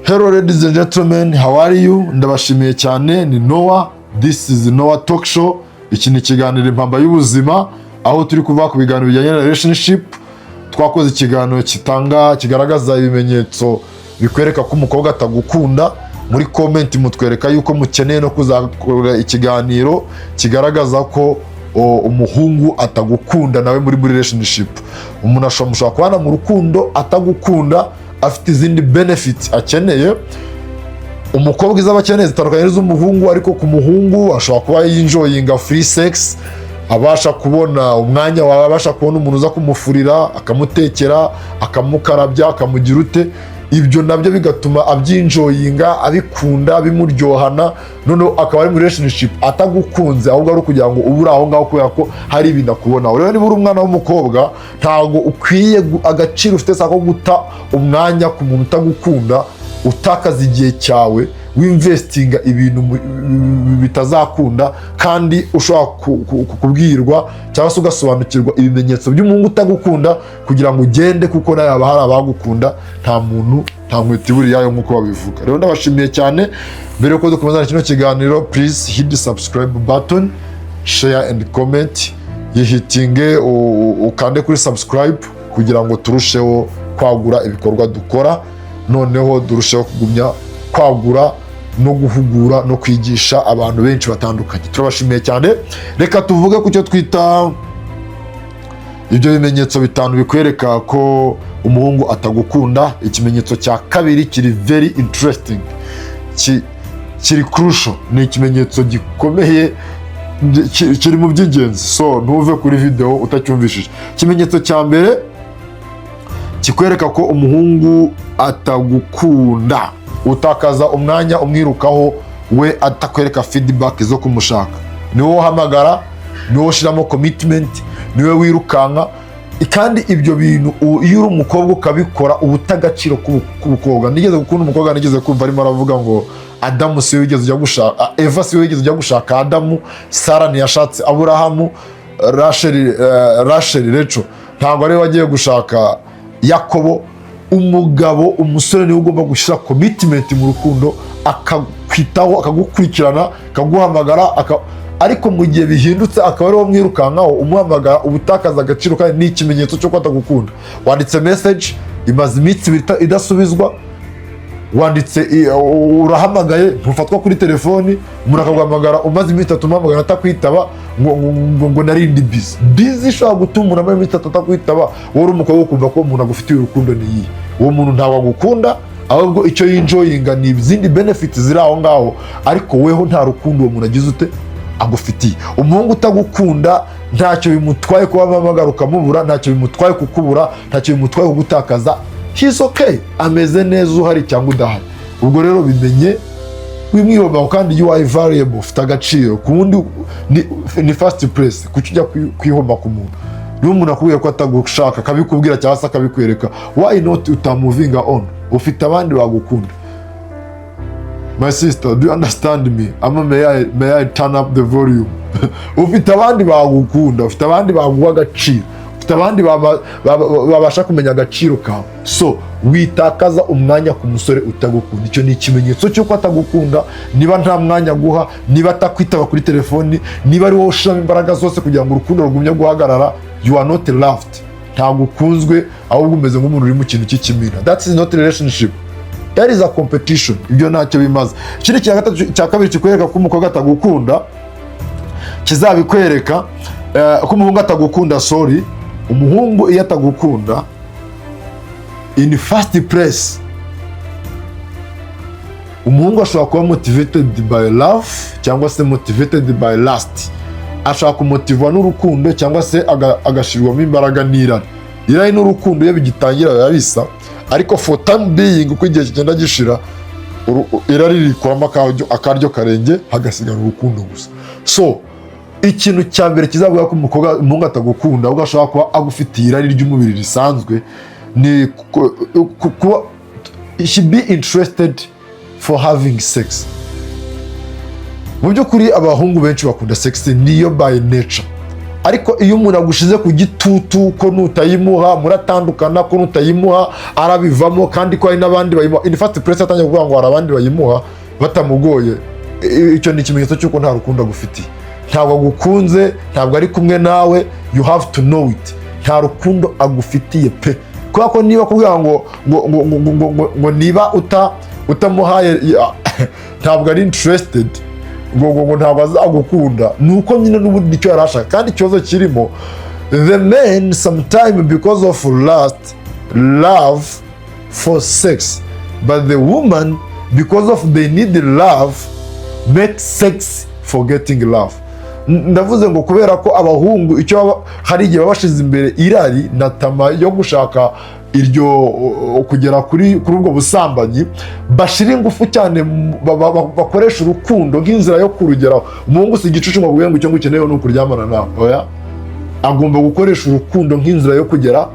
Hello ladies and gentlemen, how are you? Ndabashimiye cyane, ni Nowa. This is Nowa Talk Show. Iki ni ikiganiro Impamba y'ubuzima, aho turi kuvuga ku biganiro bijyanye na relationship. Twakoze ikiganiro kigaragaza ibimenyetso bikwereka ko umukobwa atagukunda. Muri comment mutwereka yuko mukeneye no kuzakora ikiganiro kigaragaza ko umuhungu atagukunda nawe muri relationship. Umuntu ashobora kubana mu rukundo atagukunda, afite izindi benefits akeneye. Umukobwa izaba akeneye zitandukanye z'umuhungu, ariko ku muhungu ashobora kuba yinjoyinga free sex, abasha kubona umwanya, abasha kubona umuntu uza kumufurira, akamutekera, akamukarabya, akamugira ute. Ibyo nabyo bigatuma abyinjoyinga, abikunda, bimuryohana, none akaba ari mu relationship atagukunze, ahubwo ari kugira ngo ubure aho ngaho kubera ko hari ibintu akubona. Rero niba uri umwana w'umukobwa, ntago ukwiye agaciro ufite sako guta umwanya ku muntu utagukunda, utakaza igihe cyawe winvestinga ibintu bitazakunda, kandi ushobora kubwirwa cyangwa se ugasobanukirwa ibimenyetso by'umuhungu utagukunda kugira ngo ugende, kuko nawe haba hari abagukunda. Nta muntu nta nkweto iburi yayo nk'uko babivuga. Rero ndabashimiye cyane. Mbere yuko dukomeza kino kiganiro, please hit the subscribe button, share and comment, yihitinge ukande kuri subscribe kugira ngo turusheho kwagura ibikorwa dukora, noneho durusheho kugumya kwagura no guhugura no kwigisha abantu benshi batandukanye. Turabashimiye cyane. Reka tuvuge ku cyo twita ibyo bimenyetso bitanu bikwereka ko umuhungu atagukunda. Ikimenyetso cya kabiri kiri very interesting, kiri crucial, ni ikimenyetso gikomeye, kiri mu by'ingenzi, so ntuve kuri video utacyumvishije. Ikimenyetso cya mbere kikwereka ko umuhungu atagukunda, utakaza umwanya umwirukaho, we atakwereka feedback zo kumushaka. Niwe uhamagara, niwe ushiramo commitment, niwe wirukanka. Kandi ibyo bintu iyo uri umukobwa ukabikora, ubutagaciro k'ubukobwa. Nigeze gukunda umukobwa, nigeze kumva arimo aravuga ngo Adamu si we wigeze ujya gushaka, Eva si we wigeze ujya gushaka Adamu, Sara ntiyashatse Aburahamu, Rachel Recho ntabwo ari we wagiye gushaka Yakobo. Umugabo, umusore niwe ugomba gushyira commitment mu rukundo, akakwitaho, akagukurikirana, akaguhamagara, ariko mu gihe bihindutse akaba ari wo mwirukankaho, umuhamagara, ubutakaza agaciro, kandi ni ikimenyetso cyo kwatagukunda. Wanditse message imaze iminsi idasubizwa, wanditse urahamagaye ntufatwa kuri telefoni, umuntu akaguhamagara umaze iminsi 3 umuhamagara atakwitaba, ngo narindi busy ishobora gutuma umuntu amaze iminsi 3 atakwitaba. Wowe umukobwa ukumva ko umuntu agufitiye urukundo ni iyi, uwo muntu ntawe agukunda, ahubwo icyo yinjoyinga ni izindi benefits ziri aho ngaho, ariko weho nta rukundo uwo muntu agize ute agufitiye. Umuhungu utagukunda ntacyo bimutwaye kuba amamagara ukamubura, ntacyo bimutwaye kukubura, ntacyo bimutwaye kugutakaza. He's okay, ameze neza uhari cyangwa udahari. Ubwo rero bimenye, wimwihombaho, kandi you are variable, ufite agaciro. Kundi ni first place, kuki ujya kwihomba ku muntu. Niyo umuntu akubwira ko atagushaka, akabikubwira cyangwa se akabikwereka, why not utamuvinga on? Ufite abandi bagukunda. My sister, do you understand me? May I turn up the volume? Ufite abandi bagukunda, ufite abandi baguha agaciro, ufite abandi babasha kumenya agaciro kawe. So witakaza umwanya ku musore utagukunda. Icyo ni ikimenyetso cy'uko atagukunda. Niba nta mwanya guha, niba atakwitaba kuri telefoni, niba ari wowe ushiramo imbaraga zose kugira ngo urukundo rugumye guhagarara, you are not loved. Ntabwo ukunzwe, ahubwo umeze nk'umuntu uri mu kintu cy'ikimina. That is not a relationship, that is a competition. Ibyo ntacyo bimaze. Ikindi cya kabiri kikwereka ko umukobwa atagukunda, kizabikwereka ko umuhungu atagukunda. Umuhungu iyo atagukunda, in first place, umuhungu ashobora kuba motivated by love cyangwa se motivated by lust. Ashaka kumotivwa n'urukundo cyangwa se agashirwamo imbaraga n'irari. Irari n'urukundo iyo bigitangira biba bisa, ariko for time being uko igihe kigenda gishira, irari rikuramo akaryo karenge, hagasigara urukundo gusa. So ikintu cya mbere kizavuga ko umuhungu atagukunda, ubwo ashobora kuba agufitiye irari ry'umubiri risanzwe, ni kuba he should be interested for having sex. Mu by'ukuri abahungu benshi bakunda sex, niyo by nature. ariko iyo umuntu agushize ku gitutu ko nutayimuha muratandukana, ko nutayimuha arabivamo, kandi ko hari n'abandi bayimuha, in fact press atangiye kuvuga ngo hari abandi bayimuha batamugoye, icyo ni ikimenyetso cy'uko nta rukundo agufitiye, ntabwo agukunze, ntabwo ari kumwe nawe, you have to know it, nta rukundo agufitiye pe. Kubera ko niba kuvuga ngo niba utamuhaye ntabwo ari interested, ngo ntabwo azagukunda, nuko nyine n'ubundi nicyo yarashaka. Kandi ikibazo kirimo, the men sometimes because of love for sex, but the woman because of they need love make sex for getting love. Ndavuze ngo kubera ko abahungu icyo hari igihe babashize imbere irari na tama yo gushaka iryo kugera kuri ubwo busambanyi, bashira ingufu cyane, bakoresha urukundo nk'inzira yo kurugeraho. Umuhungu si igicucu ngo avuge ngo icyo ngukeneye ni ukuryamana nawe, oya, agomba gukoresha urukundo nk'inzira yo kugera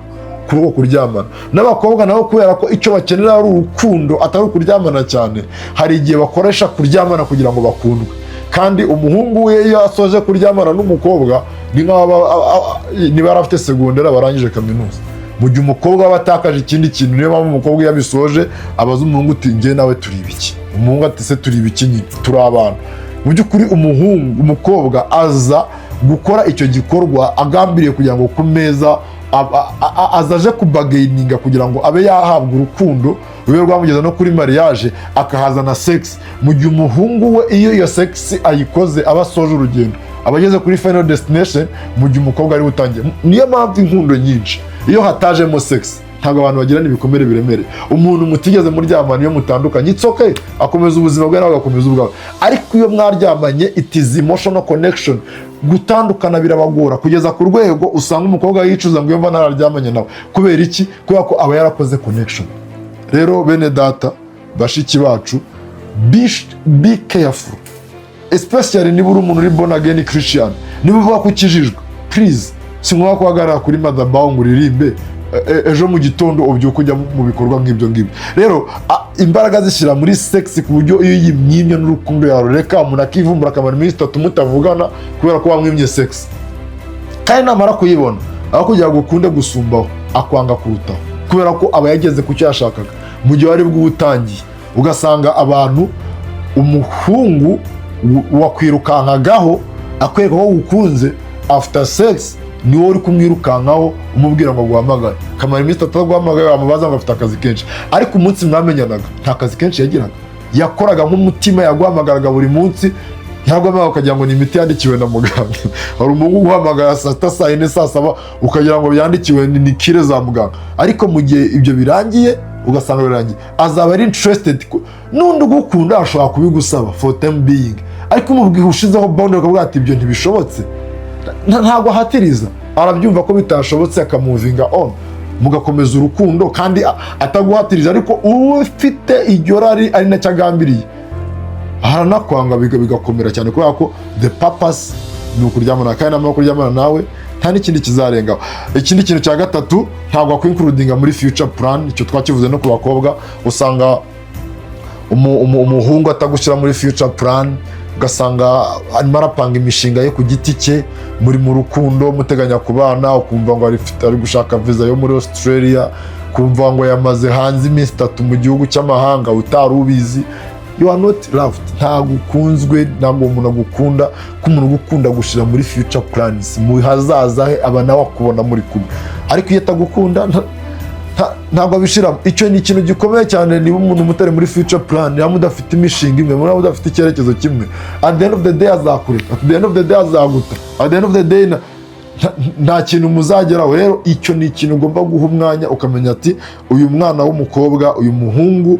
kuri uko kuryamana. N'abakobwa nabo kubera ko icyo bakenera ari urukundo atari ukuryamana cyane, hari igihe bakoresha kuryamana kugira ngo bakundwe. Kandi umuhungu we iyo asoje kuryamana n'umukobwa niba arafite segonderi barangije kaminuza, mu gihe umukobwa aba atakaje ikindi kintu. Niyo mpamvu umukobwa iyo abisoje abaza umuhungu uti njye nawe turi ibiki, umuhungu ati se turi ibiki nyine, turi abantu. Mu by'ukuri umukobwa aza gukora icyo gikorwa agambiriye kugira ngo ku meza azaje kubagaininga kugira ngo abe yahabwa urukundo rube rwamugeza no kuri mariage, akahazana sex. Mu gihe umuhungu we iyo sex ayikoze aba asoje urugendo, aba ageze kuri final destination, mu gihe umukobwa ari utangiye. Niyo mpamvu inkundo nyinshi iyo hatajemo sex ntabwo abantu bagirana ibikomere biremereye. Umuntu mutigeze muryamana iyo mutandukanye, it's okay, akomeza ubuzima bwe nawe agakomeza ubwawe. Ariko iyo mwaryamanye, it is emotional connection, gutandukana birabagora kugeza ku rwego usanga umukobwa yicuza ngo yumva nararyamanye nawe. Kubera iki? Kubera ko aba yarakoze connection. Rero bene data, bashiki bacu, be careful, especially niba uri umuntu uri born again Christian, niba uvuga ko ukijijwe, please simwaka kuhagarara kuri madabaho ngo uririmbe ejo mu gitondo ubyuka ujya mu bikorwa nk'ibyo ngibyo. Rero imbaraga zishyira muri sex ku buryo iyo yimyimye n'urukundo yawe, reka umuntu akivumbura akamara iminsi 3 mutavugana kubera ko wamwimye sex, kandi namara kuyibona aho kugira ngo ukunde gusumbaho akwanga kurutaho, kubera ko aba yageze ku cyo yashakaga mu gihe wari bw'ubutangiye. Ugasanga abantu, umuhungu wakwirukankagaho akwereka ko ukunze, after sex niwo uri kumwirukankaho umubwira ngo guhamagara, kamara iminsi 3 guhamagara, amubaza ngo afite akazi kenshi. Ariko umunsi mwamenyanaga nta kazi kenshi yagiraga, yakoraga nk'umutima, yaguhamagaraga buri munsi, ntabwo ukagira ngo ni imiti yandikiwe na muganga. Hari umuhungu guhamagara saa 6, saa 4, saa 7 ukagira ngo yandikiwe ni kire za muganga. Ariko mu gihe ibyo birangiye, ugasanga birangiye, azaba ari interested. N'undi ugukunda ashobora kubigusaba for time being, ariko umubwiye ushizeho boundary ukavuga ati ibyo ntibishobotse, ntabwo ahatiriza, arabyumva ko bitashobotse, akamuvinga on, mugakomeza urukundo kandi ataguhatiriza. Ariko ufite iryo rari ari nacyo agambiriye, haranakwanga bigakomera cyane, kubera ko the purpose ni ukuryamana, kandi namara kuryamana nawe nta n'ikindi kizarengaho. Ikindi kintu cya gatatu, ntabwo akwincludinga muri future plan. Icyo twakivuze no ku bakobwa, usanga umuhungu atagushyira muri future plan, ugasanga arimo arapanga imishinga ye ku giti cye, muri mu rukundo muteganya kubana, ukumva ngo ari gushaka visa yo muri Australia, kumva ngo yamaze hanze iminsi 3 mu gihugu cy'amahanga utari ubizi. You are not loved, ntabwo ukunzwe, ntabwo umuntu agukunda. Ko umuntu ugukunda gushyira muri future plans, mu hazaza he aba nawe akubona muri kumwe. Ariko iyo atagukunda ntabwo abishiramo. Icyo ni ikintu gikomeye cyane. Niba umuntu mutari muri future plan, ya mudafite imishinga imwe, muri mudafite icyerekezo kimwe, at the end of the day azakureka, at the end of the day azaguta, at the end of the day nta kintu muzageraho. Rero icyo ni ikintu ugomba guha umwanya, ukamenya ati uyu mwana w'umukobwa, uyu muhungu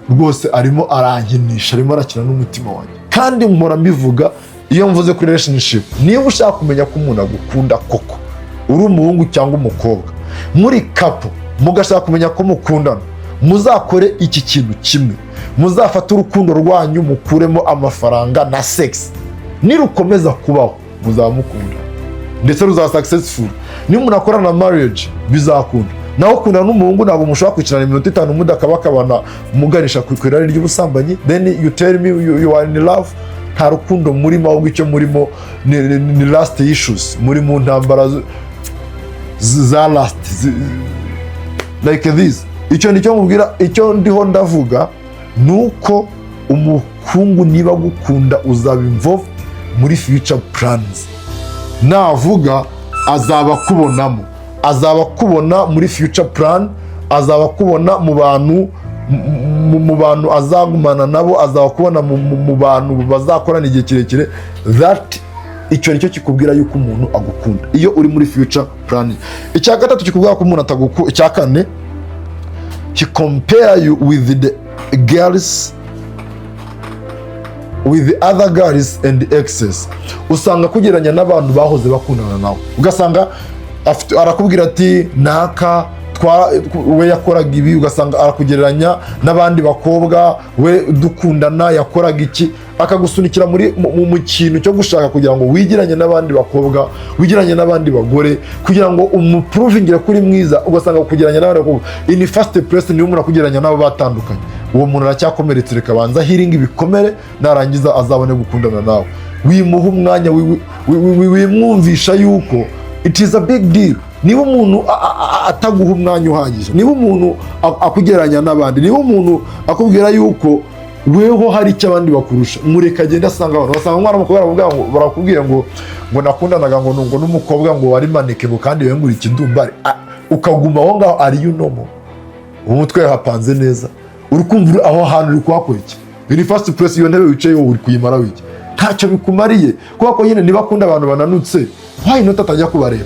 rwose arimo arankinisha, arimo arakina n'umutima wanjye. Kandi mpora mbivuga iyo mvuze kuri relationship, niba ushaka kumenya ko umuntu agukunda koko, uri umuhungu cyangwa umukobwa, muri couple mugashaka kumenya ko mukundana, muzakore iki kintu kimwe, muzafata urukundo rwanyu mukuremo amafaranga na sex. Nirukomeza kubaho muzamukunda ndetse ruzaba successful. Niba umuntu akorana na marriage bizakunda. Naho kundana n'umuhungu ntabwo mushobora kwicarana iminota 5 mudakabakabana muganisha ku irari ry'ubusambanyi, then you tell me you are in love. nta rukundo murimo, ahubwo icyo murimo ni last issues, muri mu ntambara za last like this. Icyo nicyo mubwira, icyo ndiho ndavuga nuko umuhungu niba gukunda uzaba involved muri future plans. Navuga azaba kubonamo, azaba kubona muri future plan, azaba kubona mu bantu azagumana nabo, azaba kubona mu bantu bazakorana igihe kirekire. That icyo nicyo kikubwira yuko umuntu agukunda iyo uri muri future plan. Icya gatatu kikubwira ko umuntu atagukunda, icya kane he compare you with the girls, with the other girls and exes. Usanga kugeranya n'abantu bahoze bakundana nawe, ugasanga arakubwira ati naka we yakoraga ibi, ugasanga arakugereranya n'abandi bakobwa, we dukundana yakoraga iki, akagusunikira mu kintu cyo gushaka kugira ngo wigiranye n'abandi bakobwa, wigiranye n'abandi bagore, kugira ngo umuprovingire kuri mwiza. Ugasanga kugeranya n'abandi bakobwa in first place niyo umuntu akugeranya nabo batandukanye, uwo muntu aracyakomeretse. Reka banza healing ibikomere, narangiza azabone gukundana nawe. Wimuha umwanya, wimwumvisha yuko it is a big deal. Niba umuntu ataguha umwanya uhagije, niba umuntu akugeranya n'abandi, niba umuntu akubwira yuko weho hari icyo abandi bakurusha, mureka agenda asanga abantu. Basanga umwana w'umukobwa barakubwira ngo nakundanaga ngo n'umukobwa ngo wari maneke ngo kandi we ngura ikidumbari, ukaguma aho ngaho ari yunomo, umutwe hapanze neza, uri kumva aho hantu uri kuhakora iki. In first place iyo ntebe wicaye uri kuyimara wiki, ntacyo bikumariye. Kuko ko nyine niba akunda abantu bananutse, why not atajya kubareba?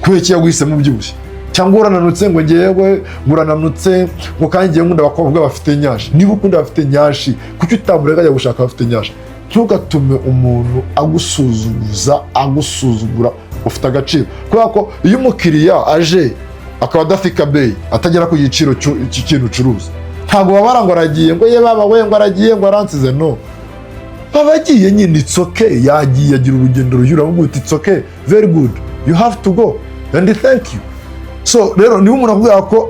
Kubera iki yaguhisemo ubyibushye? Cyangwa urananutse ngo ngewe ngurananutse ngo kandi ngiye nkunda abakobwa bafite nyashi. Niba ukunda bafite nyashi, kuki utamureka ajya gushaka bafite nyashi? Ntugatume umuntu agusuzugura ufite agaciro. Kubera ko iyo umukiriya aje akaba adafika bay, atagera ku giciro cy'ikintu ucuruza, ntabwo babara ngo aragiye ngo ye baba we ngo aragiye ngo aransize. No, babagiye nyine, it's okay. Yagiye agira urugendo ruyura, ngo it's okay, very good, you have to go and thank you. So rero niba umuntu akubwira ko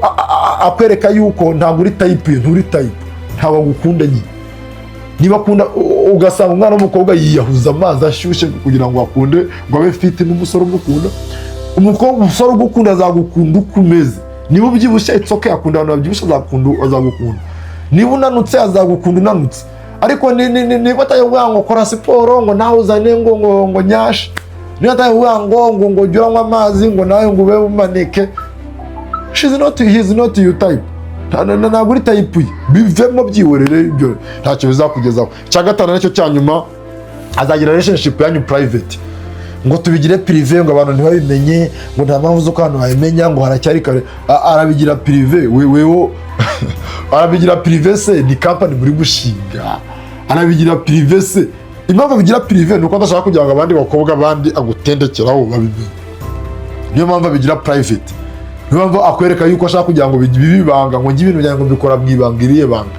akwereka yuko ntabwo uri type ye, nturi type, ntabwo agukunda nyine. Niba akunda, ugasanga umwana w'umukobwa yiyahuza amazi ashyushye kugira ngo akunde, ngo abe fit n'umusore umukunda. Umusore ugukunda azagukunda uko umeze. Niba ubyibushye it's okay, akunda abantu babyibushye, azagukunda. Niba unanutse azagukunda unanutse. Ariko niba atavuga ngo kora siporo, ngo nawe uzane ngo nyashi, niba atavuga ngo jya unywa amazi, ngo nawe ngo ube umaneke, he is not your type. Ntabwo uri type ye, bivemo byihorere, ibyo ntacyo bizakugezaho. Cya gatanu nacyo cya nyuma, azagira relationship yanyu private, ngo tubigire privé, ngo abantu ntibabimenye, ngo nta mpamvu zo ko abantu babimenya, ngo haracyari kare. Arabigira privé, wewe arabigira privé se ni company muri gushinga, arabigira privé se. Impamvu abigira privé nuko adashaka kugira ngo abandi bakobwa abandi agutendekeraho babimenye. Niyo mpamvu abigira private. Niyo mpamvu akwereka yuko ashaka kugira ngo bibibanga, ngo ibintu byanjye ngo bikora mwibangiriye banga.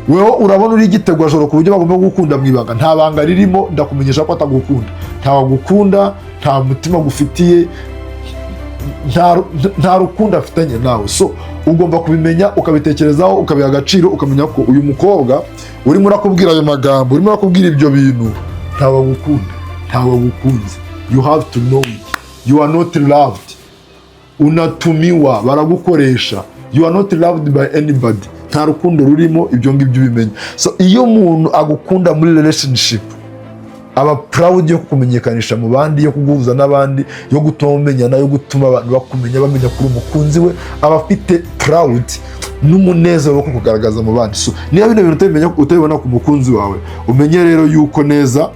Wewe urabona uri igitego joro ku buryo bagomba gukunda mwibanga, nta banga ririmo. Ndakumenyesha ko atagukunda, ntawagukunda, nta mutima gufitiye, nta rukundo afitanye nawe. So ugomba kubimenya, ukabitekerezaho, ukabiha agaciro, ukamenya ko uyu mukobwa urimo urakubwira ayo magambo, urimo urakubwira ibyo bintu, ntawagukunda, ntawagukunze. You have to know it. You are not loved. Unatumiwa, baragukoresha. You are not loved by anybody. Nta rukundo rurimo, ibyo ngibyo ubimenya. So iyo umuntu agukunda muri relationship, aba proud yo kumenyekanisha mu bandi, yo kuguhuza n'abandi, yo gutuma umenyana, yo gutuma abantu bakumenya, bamenya kuri umukunzi we, aba afite proud n'umunezero wo kugaragaza mu bandi. So niba bino bintu utabibona ku mukunzi wawe, umenye rero yuko neza,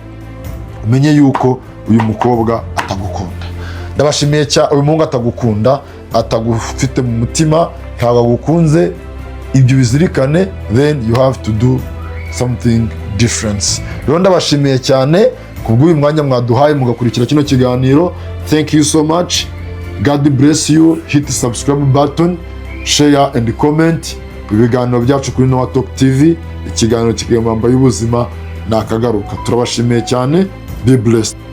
umenye yuko uyu mukobwa atagukunda. Ndabashimiye cyane. Uyu muhungu atagukunda, atagufite mu mutima, ntabwo agukunze. Ibyo bizirikane, then you have to do something different. Rero ndabashimiye cyane kubw'uyu mwanya mwaduhaye mugakurikira kino kiganiro. Thank you so much. God bless you. Hit subscribe button, share and comment. Ibiganiro byacu kuri Nowa Talk TV, ikiganiro cy'Impamba y'ubuzima nakagaruka. Turabashimiye cyane. Be blessed.